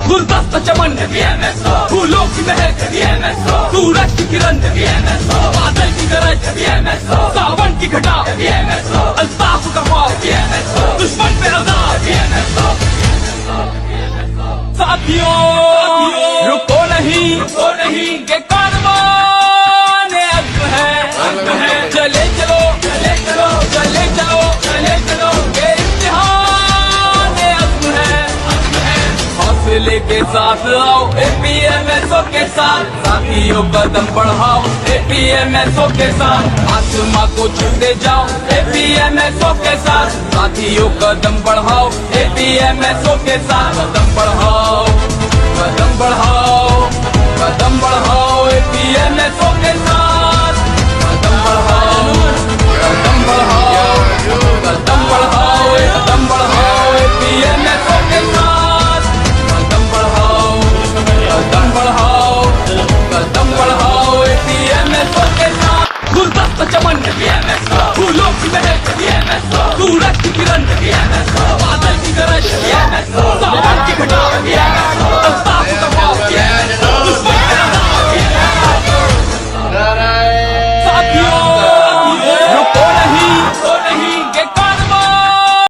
गुलदस्ता चमन फूलों की महक सूरज की किरण बादल की गरज सावन की घटा अल्ताफ का ख्वाब दुश्मन पे अज़ाब साथियों रुको नहीं ये कारवान अज़्म है चले चलो ये इम्तिहान अज़्म है हौसले के साथ आओ APMSO के साथ साथियों कदम बढ़ाओ APMSO के साथ आसमां को छूते जाओ APMSO के साथ साथियों कदम बढ़ाओ APMSO के साथ कदम बढ़ाओ